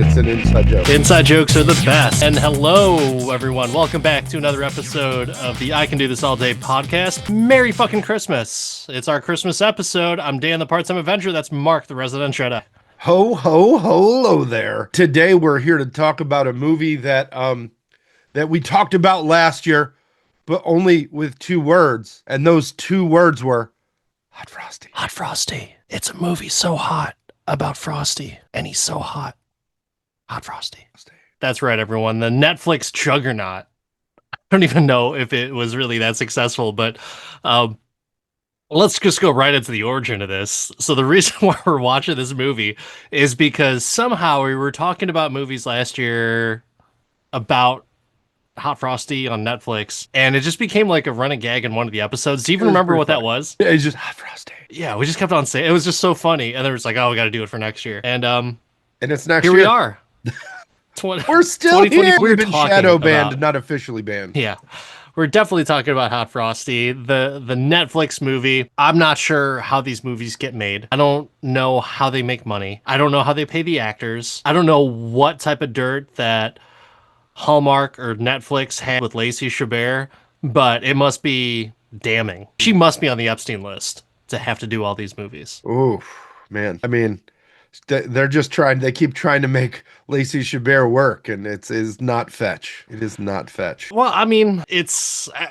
It's an inside joke. Inside jokes are the best. And hello, everyone. Welcome back to another episode of the I Can Do This All Day podcast. Merry fucking Christmas. It's our Christmas episode. I'm Dan, the Part-Time Avenger. That's Mark, the Resident Jedi. Ho, ho, hello there. Today we're here to talk about a movie that we talked about last year, but only with two words. And those two words were Hot Frosty. Hot Frosty. It's a movie so hot about Frosty, and he's so hot. Hot Frosty. That's right, everyone. The Netflix juggernaut. I don't even know if it was really that successful, but let's just go right into the origin of this. So the reason why we're watching this movie is because somehow we were talking about movies last year about Hot Frosty on Netflix, and it just became like a running gag in one of the episodes. Do you even remember what that was? Yeah, it's just Hot Frosty. Yeah, we just kept on saying it. Was just so funny, and then it was like, oh, we got to do it for next year, and it's next here year. We are. We're still here. We've been shadow banned, not officially banned. Yeah, we're definitely talking about Hot Frosty, the Netflix movie. I'm not sure how these movies get made. I don't know how they make money. I don't know how they pay the actors. I don't know what type of dirt that Hallmark or Netflix had with Lacey Chabert, but it must be damning. She must be on the Epstein list to have to do all these movies. Oh, man. I mean, they're just they keep trying to make Lacey Chabert work, and it is not fetch. It is not fetch. Well, I mean,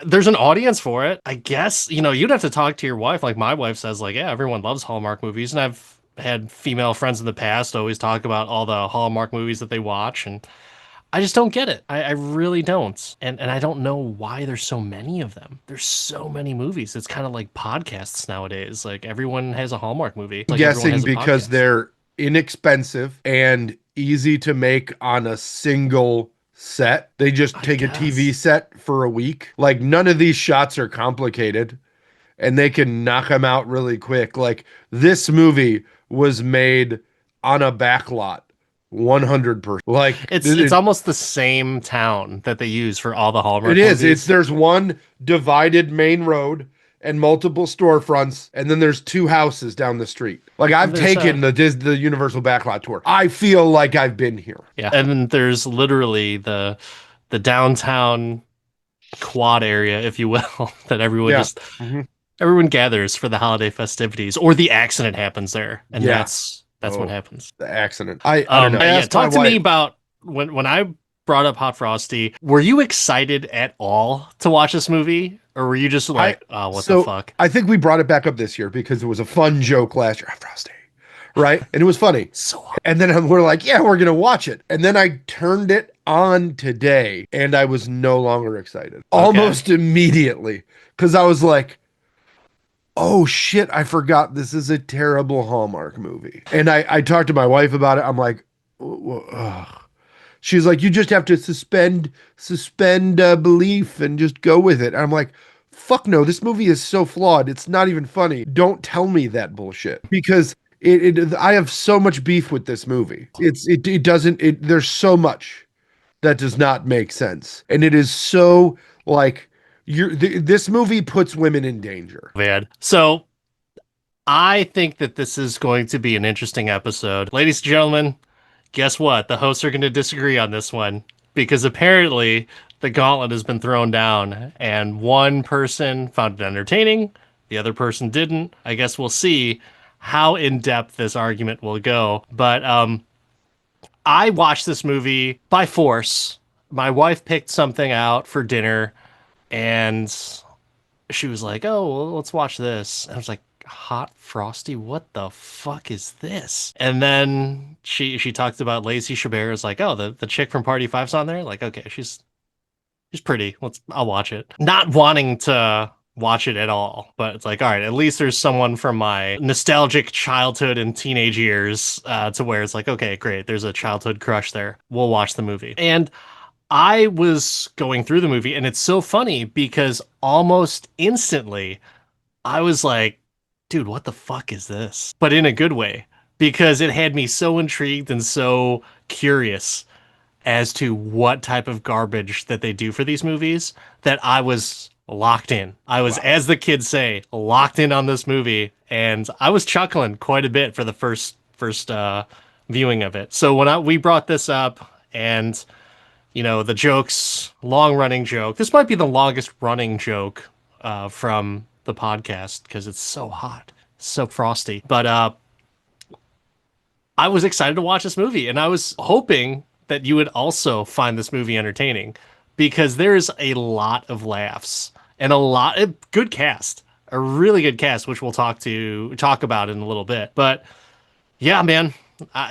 there's an audience for it. I guess, you'd have to talk to your wife. Like my wife says, like, yeah, everyone loves Hallmark movies. And I've had female friends in the past always talk about all the Hallmark movies that they watch, and I just don't get it. I really don't. And I don't know why there's so many of them. There's so many movies. It's kind of like podcasts nowadays. Like everyone has a Hallmark movie. I'm guessing because they're inexpensive and easy to make on a single set. They just take a TV set for a week. Like none of these shots are complicated and they can knock them out really quick. Like this movie was made on a back lot. 100%. Like it's almost the same town that they use for all the Hallmark movies. There's one divided main road and multiple storefronts, and then there's two houses down the street. Like I've taken the Universal Backlot tour. I feel like I've been here. Yeah, and then there's literally the downtown quad area, if you will, that everyone everyone gathers for the holiday festivities, or the accident happens there, and that's what happens. The accident. I don't know. Talk to me about when I brought up Hot Frosty. Were you excited at all to watch this movie? Or were you just like, what the fuck? I think we brought it back up this year because it was a fun joke last year. Hot Frosty. Right? And it was funny. And then we're like, yeah, we're going to watch it. And then I turned it on today and I was no longer excited. Almost immediately. Because I was like, oh shit, I forgot this is a terrible Hallmark movie. And I talked to my wife about it. I'm like, ugh. She's like, you just have to suspend belief and just go with it. And I'm like, fuck no, this movie is so flawed. It's not even funny. Don't tell me that bullshit because I have so much beef with this movie. There's so much that does not make sense. And it is so like, this movie puts women in danger. Man. So I think that this is going to be an interesting episode. Ladies and gentlemen, guess what? The hosts are going to disagree on this one because apparently the gauntlet has been thrown down and one person found it entertaining. The other person didn't. I guess we'll see how in depth this argument will go. But I watched this movie by force. My wife picked something out for dinner and she was like, oh, well, let's watch this. And I was like, Hot Frosty, what the fuck is this? And then she talked about Lacey Chabert. Is like, oh, the chick from Party 5's on there. Like, okay, she's pretty. I'll watch it. Not wanting to watch it at all, but it's like, all right, at least there's someone from my nostalgic childhood and teenage years to where it's like, okay, great, there's a childhood crush there. We'll watch the movie. And I was going through the movie, and it's so funny because almost instantly I was like, dude, what the fuck is this? But in a good way, because it had me so intrigued and so curious as to what type of garbage that they do for these movies that I was locked in. I was, as the kids say, locked in on this movie, and I was chuckling quite a bit for the first viewing of it. So when we brought this up, and the joke's long running joke. This might be the longest running joke from the podcast because it's so hot, so frosty. But I was excited to watch this movie, and I was hoping that you would also find this movie entertaining because there's a lot of laughs and a good cast, a really good cast, which we'll talk about in a little bit. But yeah, man,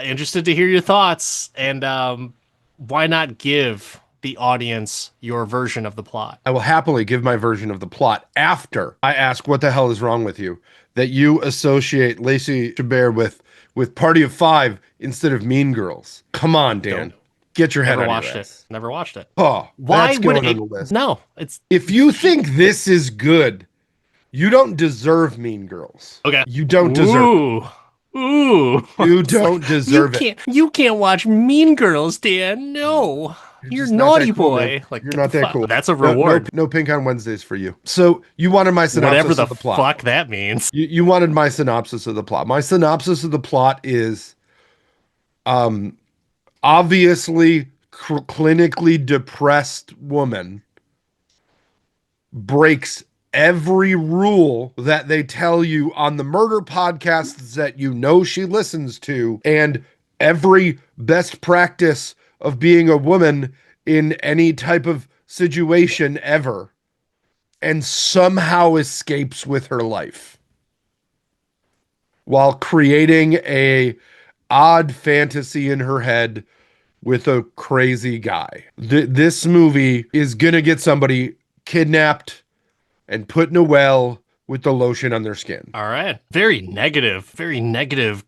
interested to hear your thoughts, and why not give the audience your version of the plot? I will happily give my version of the plot after I ask what the hell is wrong with you that you associate Lacey Chabert with Party of Five instead of Mean Girls. Come on, Dan. Get your head out of your ass. Never watched it. Oh, why that's would going it? on the list. No, it's. If you think this is good, you don't deserve Mean Girls. Okay. You don't deserve it. Ooh. You don't deserve it. You can't watch Mean Girls, Dan. No. You're naughty boy. Like, you're not that cool. That's a reward. No Pink on Wednesdays for you. So you wanted my synopsis of the plot. Whatever the fuck that means. You wanted my synopsis of the plot. My synopsis of the plot is obviously clinically depressed woman breaks every rule that they tell you on the murder podcasts that she listens to, and every best practice of being a woman in any type of situation ever, and somehow escapes with her life while creating a odd fantasy in her head with a crazy guy. This movie is gonna get somebody kidnapped and put in a well with the lotion on their skin. All right. Very negative,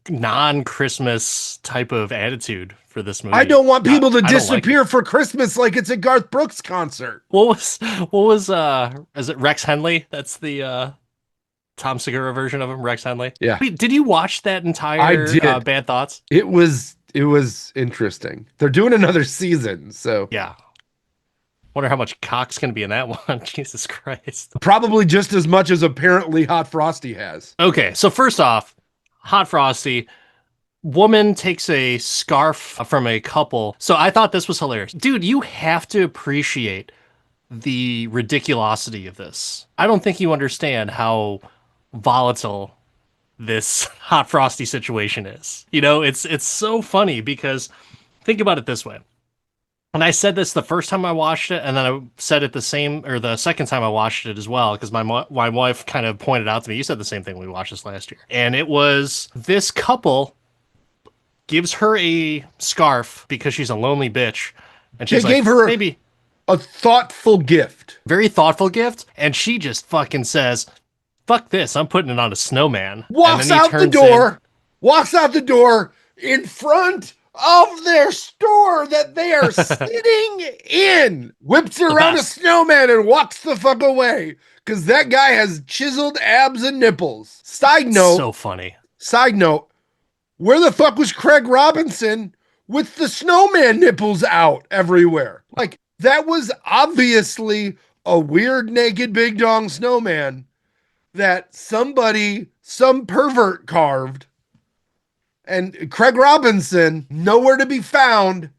non-Christmas type of attitude for this movie. I don't want people to disappear for Christmas like it's a Garth Brooks concert. What was is it Rex Henley? That's the Tom Segura version of him, Rex Henley. Yeah. Wait, did you watch that entire I did. Bad Thoughts? It was interesting. They're doing another season, so yeah. Wonder how much cock's gonna be in that one. Jesus Christ. Probably just as much as apparently Hot Frosty has. Okay, so first off, Hot Frosty, woman takes a scarf from a couple. So I thought this was hilarious. Dude, you have to appreciate the ridiculosity of this. I don't think you understand how volatile this Hot Frosty situation is. It's so funny because think about it this way. And I said this the first time I watched it, and then I said it the second time I watched it as well, because my wife kind of pointed out to me, you said the same thing when we watched this last year. And it was this couple gives her a scarf because she's a lonely bitch. And she's gave her maybe a thoughtful gift. Very thoughtful gift. And she just fucking says, fuck this, I'm putting it on a snowman. Walks out the door in front of their store that they are sitting in, whips around a snowman and walks the fuck away because that guy has chiseled abs and nipples. Side note, so funny. Side note, where the fuck was Craig Robinson with the snowman nipples out everywhere? Like, that was obviously a weird naked big dong snowman that some pervert carved. And Craig Robinson, nowhere to be found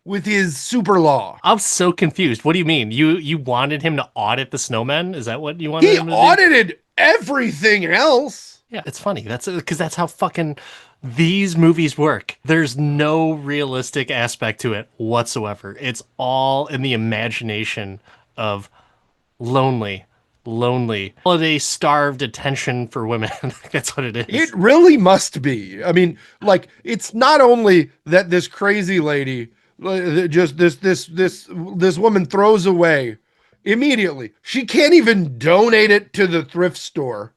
with his super law. I'm so confused. What do you mean? You wanted him to audit the snowmen? Is that what you wanted him to do? He audited everything else. Yeah, it's funny. That's because that's how fucking these movies work. There's no realistic aspect to it whatsoever. It's all in the imagination of lonely holiday starved attention for women. That's what it is. It really must be. I mean, like, it's not only that this crazy lady, just this woman throws away immediately. She can't even donate it to the thrift store,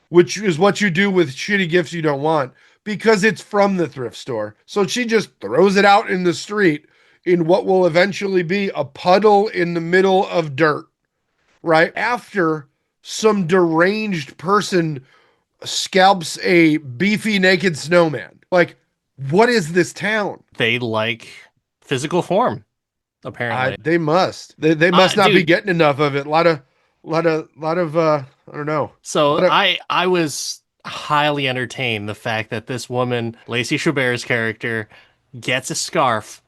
which is what you do with shitty gifts you don't want, because it's from the thrift store. So she just throws it out in the street in what will eventually be a puddle in the middle of dirt. Right after some deranged person scalps a beefy naked snowman. Like, what is this town? They like physical form, apparently. They must. They must not be getting enough of it. A lot of I don't know. So I was highly entertained the fact that this woman, Lacey Chabert's character, gets a scarf.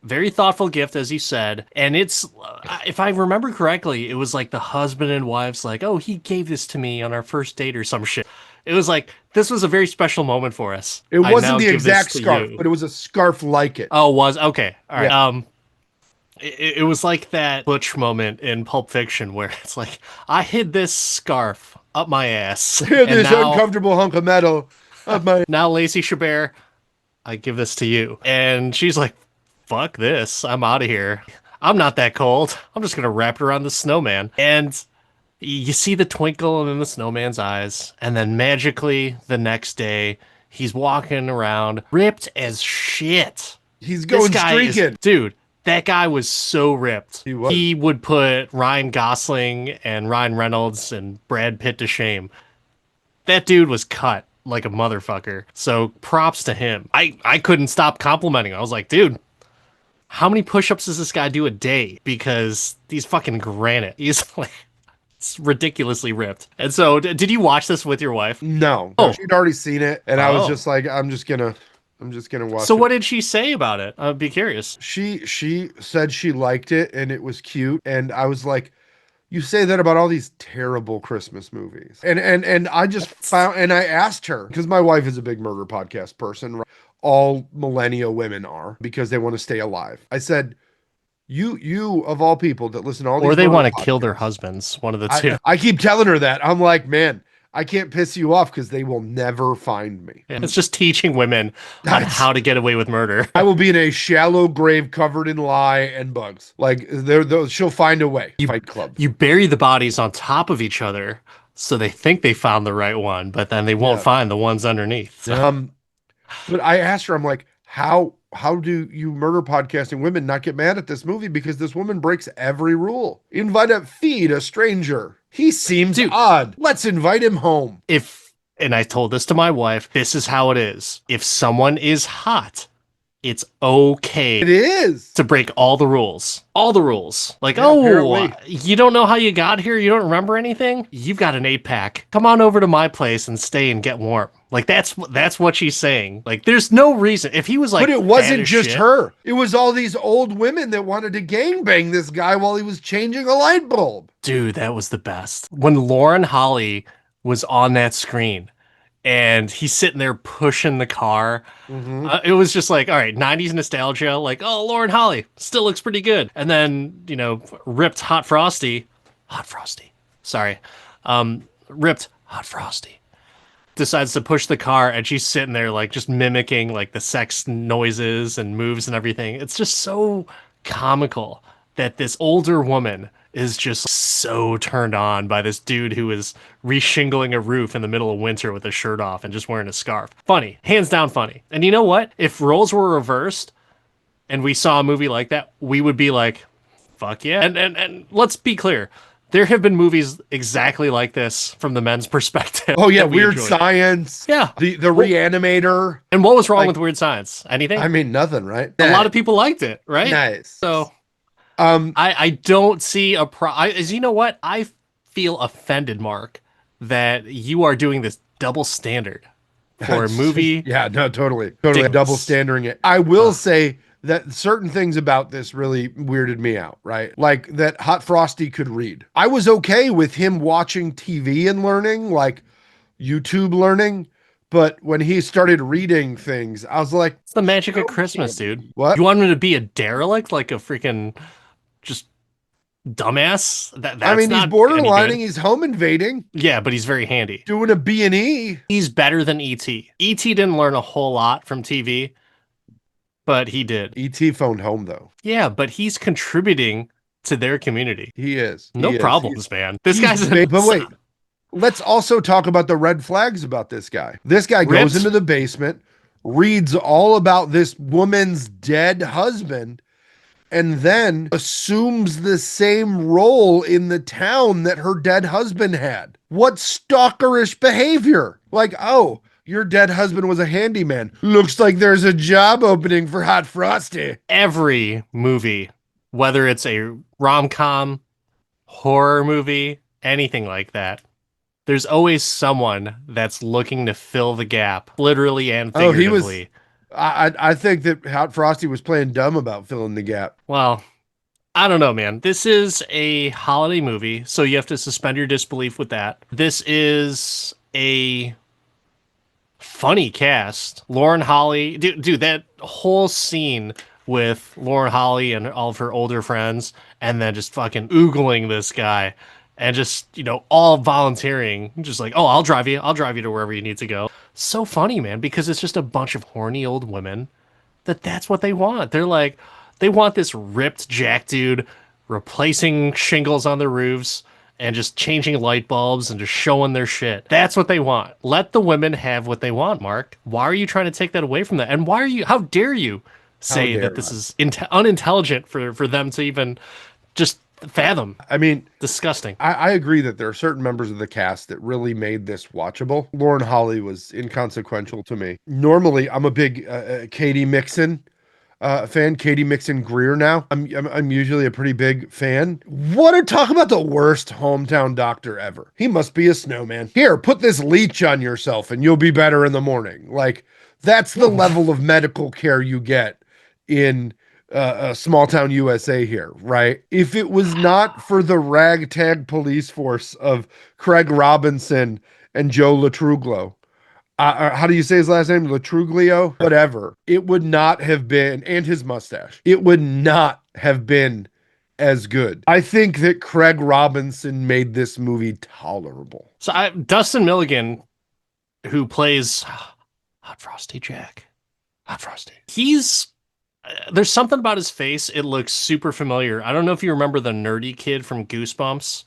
Very thoughtful gift, as you said. And it's, if I remember correctly, it was like the husband and wife's like, oh, he gave this to me on our first date or some shit. It was like, this was a very special moment for us. It I wasn't now the give this exact to scarf, you. but it was a scarf like it. Oh, it was? Okay. All right. Yeah. It was like that Butch moment in Pulp Fiction where it's like, I hid this scarf up my ass. And This uncomfortable hunk of metal of my. now Lacey Chabert, I give this to you. And she's like, fuck this. I'm out of here. I'm not that cold. I'm just going to wrap it around the snowman. And you see the twinkle in the snowman's eyes. And then magically the next day, he's walking around ripped as shit. He's going streaking. Dude, that guy was so ripped. He was. He would put Ryan Gosling and Ryan Reynolds and Brad Pitt to shame. That dude was cut like a motherfucker. So props to him. I couldn't stop complimenting him. I was like, dude, how many push-ups does this guy do a day? Because he's fucking granite. He's like, it's ridiculously ripped. And so, did you watch this with your wife? No, she'd already seen it, and I was just like, I'm just gonna watch. So, what did she say about it? I'd be curious. She said she liked it and it was cute, and I was like, you say that about all these terrible Christmas movies, and I just found, and I asked her because my wife is a big murder podcast person. Right? All millennial women are because they want to stay alive. I said, you of all people that listen to all these, or they want to kill their husbands. One of the two. I keep telling her that. I'm like, man, I can't piss you off because they will never find me. Yeah, it's just teaching women on how to get away with murder. I will be in a shallow grave covered in lye and bugs. Like she'll find a way. Fight Club. You bury the bodies on top of each other so they think they found the right one, but then they won't find the ones underneath. So. But I asked her, I'm like, how do you murder podcasting women not get mad at this movie? Because this woman breaks every rule. Feed a stranger. He seems odd. Let's invite him home. And I told this to my wife, this is how it is. If someone is hot, it's okay. It is. To break all the rules. All the rules. Like, apparently. You don't know how you got here? You don't remember anything? You've got an 8-pack. Come on over to my place and stay and get warm. Like, that's what she's saying. Like, there's no reason. If he was like, but it wasn't just her. It was all these old women that wanted to gangbang this guy while he was changing a light bulb. Dude, that was the best. When Lauren Holly was on that screen and he's sitting there pushing the car, it was just like, all right, 90s nostalgia. Like, oh, Lauren Holly still looks pretty good. And then, ripped Hot Frosty. Sorry. Ripped Hot Frosty. Decides to push the car and she's sitting there like just mimicking like the sex noises and moves and everything. It's just so comical that this older woman is just so turned on by this dude who is reshingling a roof in the middle of winter with his shirt off and just wearing a scarf. Funny, hands down funny. And you know what? If roles were reversed and we saw a movie like that, we would be like, fuck yeah. And let's be clear. There have been movies exactly like this from the men's perspective. Oh yeah, Weird Science. Yeah. The Reanimator. And what was wrong with Weird Science? Anything? I mean, nothing, right? A lot of people liked it, right? Nice. So I don't see you know what? I feel offended, Mark, that you are doing this double standard for a movie. Yeah, no, totally double standarding it. I will say that certain things about this really weirded me out, right? Like that Hot Frosty could read. I was okay with him watching TV and learning, like YouTube learning, but when he started reading things, I was like, it's the magic of Christmas, dude. What? You want him to be a derelict, like a freaking just dumbass? He's borderlining, he's home invading. Yeah, but he's very handy. Doing a B&E. He's better than E.T. E.T. didn't learn a whole lot from TV. But he did. E.T. phoned home, though. Yeah, but he's contributing to their community. He is. No problems, man. This guy's big. But wait, let's also talk about the red flags about this guy. This guy goes into the basement, reads all about this woman's dead husband, and then assumes the same role in the town that her dead husband had. What stalkerish behavior. Like, oh, your dead husband was a handyman. Looks like there's a job opening for Hot Frosty. Every movie, whether it's a rom-com, horror movie, anything like that, there's always someone that's looking to fill the gap, literally and figuratively. I think that Hot Frosty was playing dumb about filling the gap. Well, I don't know, man. This is a holiday movie, so you have to suspend your disbelief with that. This is a funny cast. Lauren Holly, dude, that whole scene with Lauren Holly and all of her older friends, and then just fucking oogling this guy, and just all volunteering, just like, oh, I'll drive you to wherever you need to go. So funny, man, because it's just a bunch of horny old women that's what they want. They're like, they want this ripped jack dude replacing shingles on the roofs and just changing light bulbs and just showing their shit. That's what they want. Let the women have what they want, Mark. Why are you trying to take that away from them? And how dare you How say dare that this I? is unintelligent for them to even just fathom? I mean, Disgusting. I agree that there are certain members of the cast that really made this watchable. Lauren Holly was inconsequential to me. Normally, I'm a big Katie Mixon fan. Katie Mixon Greer now. I'm usually a pretty big fan. Talk about the worst hometown doctor ever. He must be a snowman. Here, put this leech on yourself and you'll be better in the morning. Like, that's the level of medical care you get in small town USA here, right? If it was not for the ragtag police force of Craig Robinson and Joe Latruglo, how do you say his last name? Latruglio? Whatever. It would not have been, and his mustache, it would not have been as good. I think that Craig Robinson made this movie tolerable. So Dustin Milligan, who plays Hot Frosty Jack, Hot Frosty. There's something about his face. It looks super familiar. I don't know if you remember the nerdy kid from Goosebumps,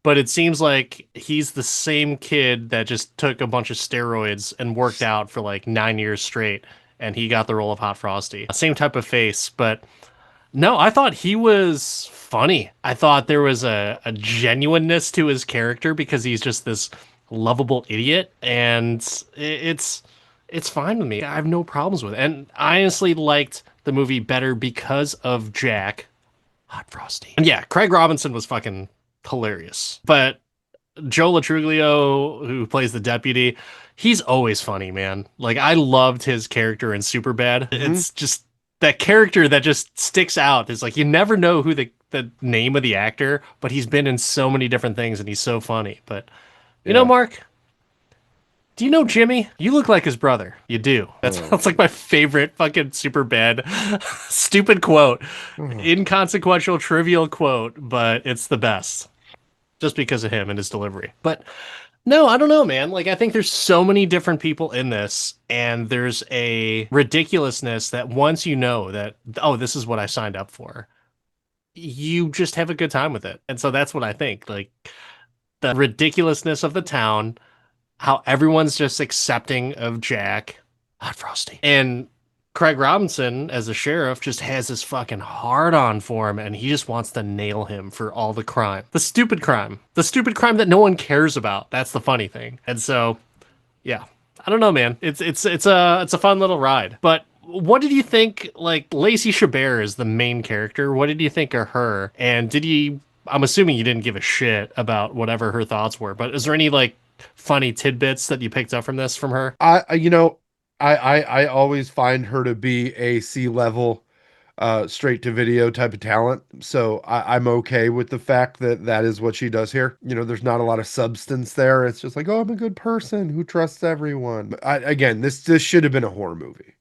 but it seems like he's the same kid that just took a bunch of steroids and worked out for like 9 years straight, and he got the role of Hot Frosty. Same type of face, but no, I thought he was funny. I thought there was a genuineness to his character because he's just this lovable idiot, and it's fine with me. I have no problems with it. And I honestly liked the movie better because of Jack, Hot Frosty. And yeah, Craig Robinson was fucking hilarious. But Joe Latruglio, who plays the deputy, he's always funny, man. Like, I loved his character in Superbad. It's just that character that just sticks out. It's like you never know who the name of the actor, but he's been in so many different things and he's so funny. But you know, Mark, do you know Jimmy? You look like his brother. You do. That's like my favorite fucking super bad, stupid quote. Inconsequential, trivial quote, but it's the best. Just because of him and his delivery. But no, I don't know, man. Like, I think there's so many different people in this, and there's a ridiculousness that once you know that, oh, this is what I signed up for, you just have a good time with it. And so that's what I think. Like, the ridiculousness of the town, how everyone's just accepting of Jack, Hot Frosty, and Craig Robinson as a sheriff just has this fucking hard on for him, and he just wants to nail him for all the crime, the stupid crime that no one cares about. That's the funny thing. And so, yeah, I don't know, man. It's a fun little ride. But what did you think? Like, Lacey Chabert is the main character. What did you think of her? And I'm assuming you didn't give a shit about whatever her thoughts were, but is there any like funny tidbits that you picked up from her? I always find her to be a C-level straight to video type of talent. So I'm okay with the fact that that is what she does here. There's not a lot of substance there. It's just like, oh, I'm a good person who trusts everyone. But again, this should have been a horror movie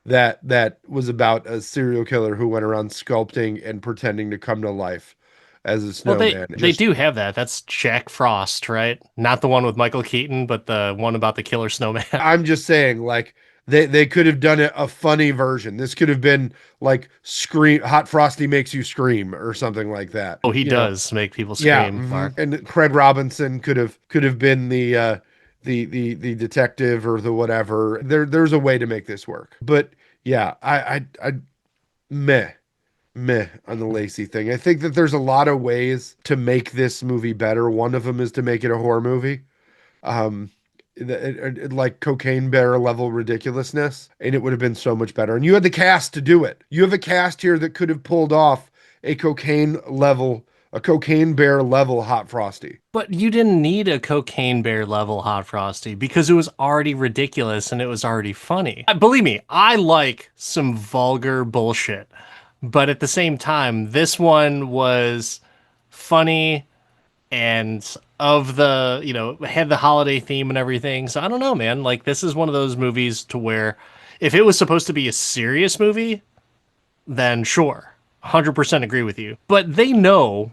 that was about a serial killer who went around sculpting and pretending to come to life as a snowman. Well, they do have that. That's Jack Frost, right? Not the one with Michael Keaton, but the one about the killer snowman. I'm just saying, like, they could have done a funny version. This could have been like Scream, Hot Frosty makes you scream or something like that. Oh, he does make people scream, Mark. And Craig Robinson could have been the detective or the whatever. There's a way to make this work. But yeah, I meh on the Lacey thing. I think that there's a lot of ways to make this movie better. One of them is to make it a horror movie. Like Cocaine Bear level ridiculousness, and it would have been so much better. And you had the cast to do it. You have a cast here that could have pulled off a cocaine level a Cocaine Bear level Hot Frosty. But you didn't need a Cocaine Bear level Hot Frosty because it was already ridiculous and it was already funny. Believe me, I like some vulgar bullshit. But at the same time, this one was funny and of the, had the holiday theme and everything. So I don't know, man. Like, this is one of those movies to where if it was supposed to be a serious movie, then sure, 100% agree with you. But they know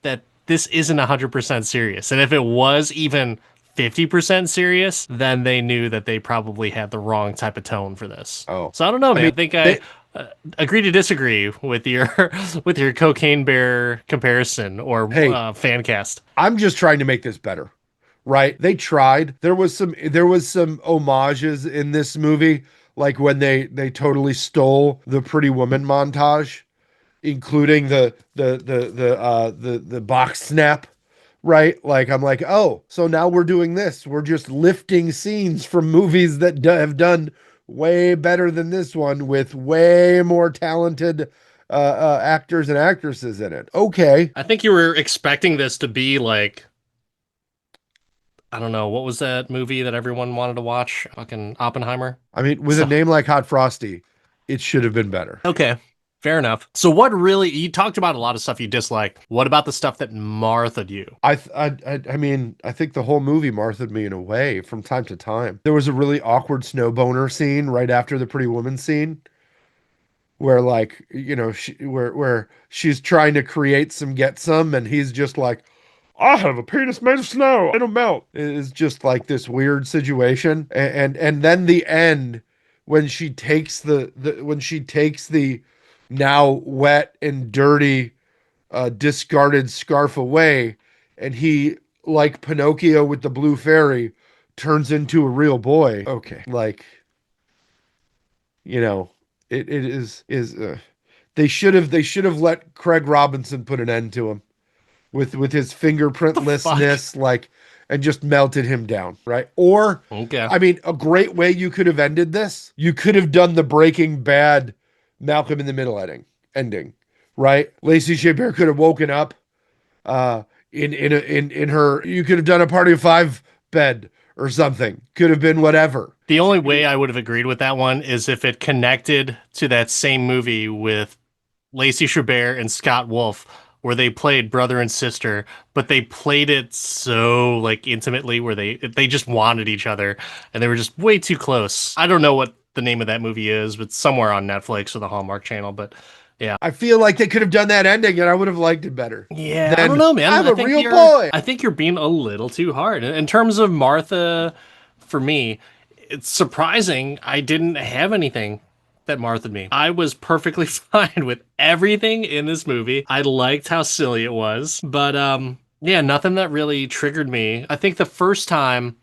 that this isn't 100% serious. And if it was even 50% serious, then they knew that they probably had the wrong type of tone for this. Oh, So I don't know, man. I think they, agree to disagree with your with your Cocaine Bear comparison or hey, fan cast. I'm just trying to make this better, right? They tried. There was some homages in this movie, like when they totally stole the Pretty Woman montage, including the box snap, right? Like I'm like, oh, so now we're doing this. We're just lifting scenes from movies that have done way better than this one with way more talented actors and actresses in it. Okay. I think you were expecting this to be like, I don't know, what was that movie that everyone wanted to watch? Fucking Oppenheimer. I mean, with a name like Hot Frosty, it should have been better. Okay. Fair enough. So what really, you talked about a lot of stuff you disliked. What about the stuff that Martha'd you? I mean, I think the whole movie Martha'd me in a way from time to time. There was a really awkward snow boner scene right after the Pretty Woman scene where like, where she's trying to create get some and he's just like, I have a penis made of snow. It'll melt. It's just like this weird situation. And then the end when she takes the now wet and dirty discarded scarf away and he, like Pinocchio with the blue fairy, turns into a real boy. Okay. Like, it is they should have let Craig Robinson put an end to him with his fingerprintlessness, like, and just melted him down, right? Or, okay. I mean, a great way you could have ended this, you could have done the Breaking Bad Malcolm in the Middle ending, right? Lacey Chabert could have woken up in her, you could have done a Party of Five bed or something. Could have been whatever. The only way I would have agreed with that one is if it connected to that same movie with Lacey Chabert and Scott Wolf, where they played brother and sister, but they played it so like intimately where they just wanted each other and they were just way too close. I don't know what the name of that movie is, but somewhere on Netflix or the Hallmark channel, but yeah. I feel like they could have done that ending and I would have liked it better. Yeah, I don't know, man. I'm a real boy. I think you're being a little too hard. In terms of Martha, for me, it's surprising I didn't have anything that Martha'd me. I was perfectly fine with everything in this movie. I liked how silly it was, but yeah, nothing that really triggered me. I think the first time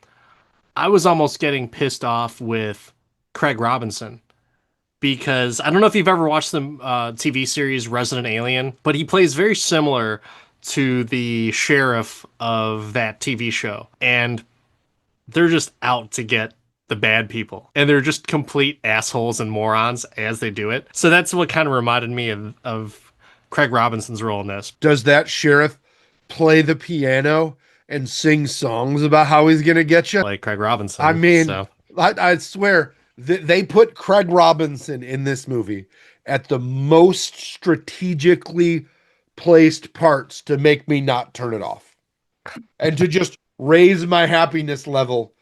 I was almost getting pissed off with Craig Robinson because I don't know if you've ever watched the TV series Resident Alien, but he plays very similar to the sheriff of that TV show. And they're just out to get the bad people. And they're just complete assholes and morons as they do it. So that's what kind of reminded me of Craig Robinson's role in this. Does that sheriff play the piano and sing songs about how he's going to get you? Like Craig Robinson. I mean, so. I swear they put Craig Robinson in this movie at the most strategically placed parts to make me not turn it off and to just raise my happiness level.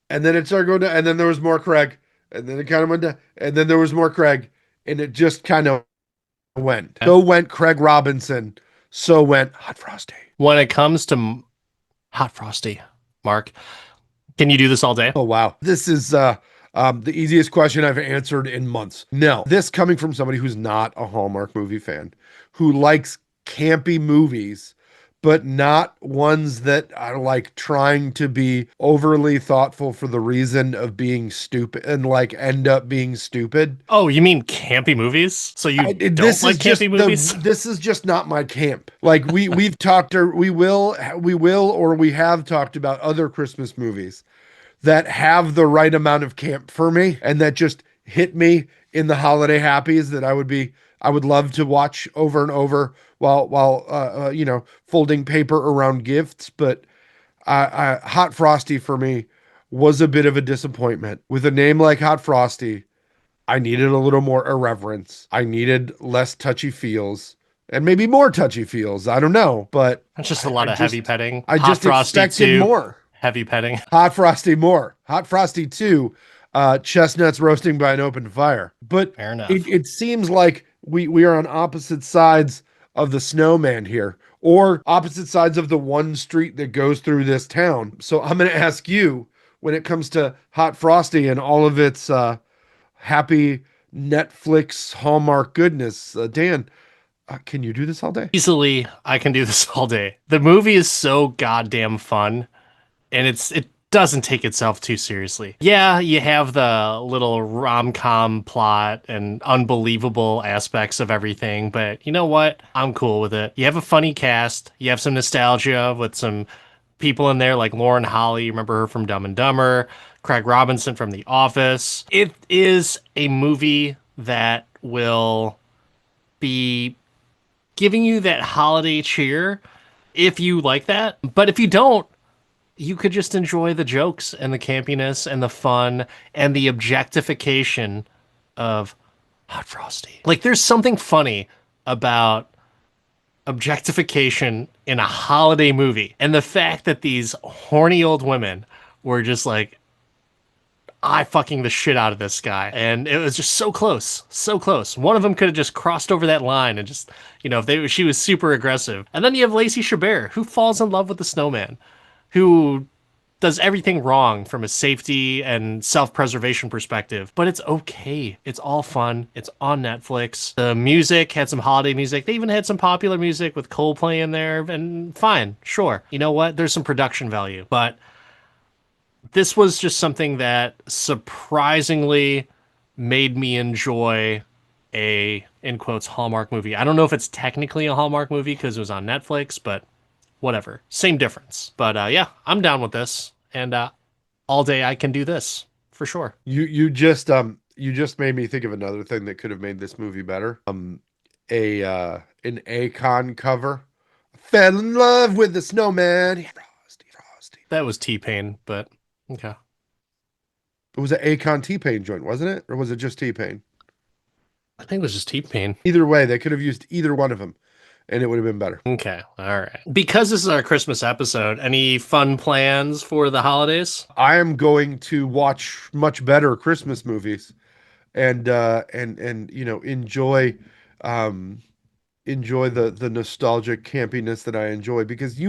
And then it started going down, and then there was more Craig, and then it kind of went down, and then there was more Craig, and it just kind of went. So went Craig Robinson, so went Hot Frosty. When it comes to Hot Frosty, Mark, can you do this all day? Oh, wow. This is the easiest question I've answered in months. No, this coming from somebody who's not a Hallmark movie fan, who likes campy movies, but not ones that are like trying to be overly thoughtful for the reason of being stupid and like end up being stupid. Oh, you mean campy movies? So you don't like campy movies? This is just not my camp. Like we've talked, or we will, or we have talked about other Christmas movies that have the right amount of camp for me and that just hit me in the holiday happies that I would love to watch over and over while folding paper around gifts. But Hot Frosty for me was a bit of a disappointment. With a name like Hot Frosty, I needed a little more irreverence. I needed less touchy feels and maybe more touchy feels. I don't know, but It's just a lot of heavy petting. I Hot just Frosty expected 2, more. heavy petting. Hot Frosty more. Hot Frosty 2, chestnuts roasting by an open fire. But Fair enough. it seems like we are on opposite sides of the snowman here, or opposite sides of the one street that goes through this town. So I'm going to ask you, when it comes to Hot Frosty and all of its happy Netflix Hallmark goodness, Dan, can you do this all day? Easily, I can do this all day. The movie is so goddamn fun, and it doesn't take itself too seriously. Yeah, you have the little rom-com plot and unbelievable aspects of everything, but you know what? I'm cool with it. You have a funny cast, you have some nostalgia with some people in there like Lauren Holly, remember her from Dumb and Dumber, Craig Robinson from The Office. It is a movie that will be giving you that holiday cheer if you like that. But if you don't, you could just enjoy the jokes and the campiness and the fun and the objectification of Hot Frosty. Like, there's something funny about objectification in a holiday movie. And the fact that these horny old women were just like, I fucking the shit out of this guy. And it was just so close, so close. One of them could have just crossed over that line and just, she was super aggressive. And then you have Lacey Chabert, who falls in love with the snowman, who does everything wrong from a safety and self-preservation perspective. But it's okay. It's all fun. It's on Netflix. The music had some holiday music. They even had some popular music with Coldplay in there. And fine, sure. You know what? There's some production value. But this was just something that surprisingly made me enjoy a, in quotes, Hallmark movie. I don't know if it's technically a Hallmark movie because it was on Netflix, but whatever. Same difference. But yeah, I'm down with this. And all day I can do this for sure. You just made me think of another thing that could have made this movie better. An Akon cover. Fell in love with the snowman. Frosty, Frosty. That was T-Pain, but okay. It was an Akon T-Pain joint, wasn't it? Or was it just T-Pain? I think it was just T-Pain. Either way, they could have used either one of them, and it would have been better. Okay, all right. Because this is our Christmas episode, any fun plans for the holidays? I am going to watch much better Christmas movies, and enjoy the nostalgic campiness that I enjoy, because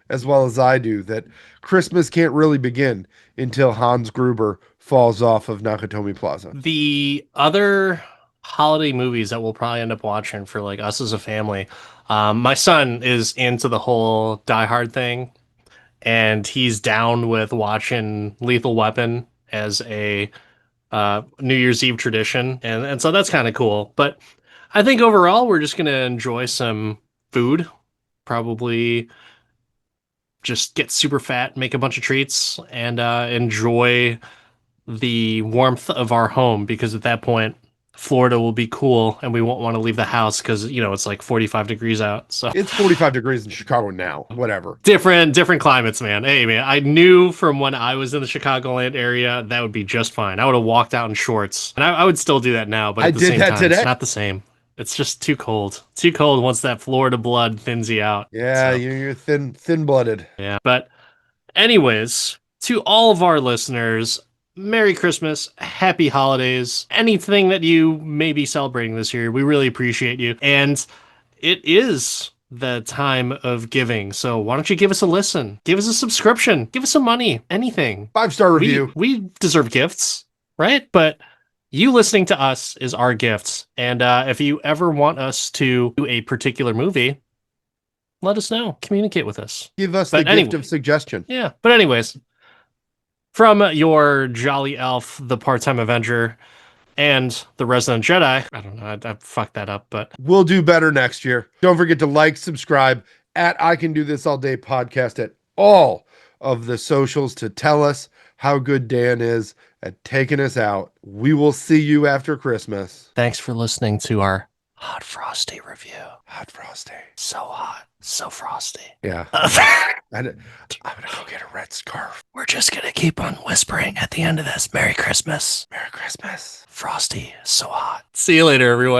as well as I do that Christmas can't really begin until Hans Gruber falls off of Nakatomi Plaza. The other holiday movies that we'll probably end up watching for like us as a family, my son is into the whole Die Hard thing, and he's down with watching Lethal Weapon as a New Year's Eve tradition, and so that's kind of cool. But I think overall we're just gonna enjoy some food, probably just get super fat, make a bunch of treats, and enjoy the warmth of our home, because at that point Florida will be cool and we won't want to leave the house because it's like 45 degrees out. So it's 45 degrees in Chicago now. Whatever. Different climates, man. Hey man, I knew from when I was in the Chicagoland area that would be just fine. I would have walked out in shorts, and I would still do that now, but at the same time, today. It's not the same. It's just too cold. Too cold once that Florida blood thins you out. Yeah, so. You're thin-blooded. Yeah. But anyways, to all of our listeners, Merry Christmas, Happy Holidays, anything that you may be celebrating this year, we really appreciate you. And it is the time of giving. So why don't you give us a listen? Give us a subscription. Give us some money. Anything. 5-star review. We deserve gifts, right? But you listening to us is our gifts. And if you ever want us to do a particular movie, let us know. Communicate with us. Give us the gift of suggestion. Yeah. But anyways, from your jolly elf, the Part-Time Avenger, and the Resident Jedi, I don't know, I fucked that up, but we'll do better next year. Don't forget to like, subscribe at I Can Do This All Day podcast at all of the socials to tell us how good Dan is at taking us out. We will see you after Christmas. Thanks for listening to our Hot Frosty review. Hot Frosty. So hot. So frosty. Yeah. I'm gonna go get a red scarf. We're just gonna keep on whispering at the end of this. Merry Christmas. Merry Christmas. Frosty, so hot. See you later, everyone.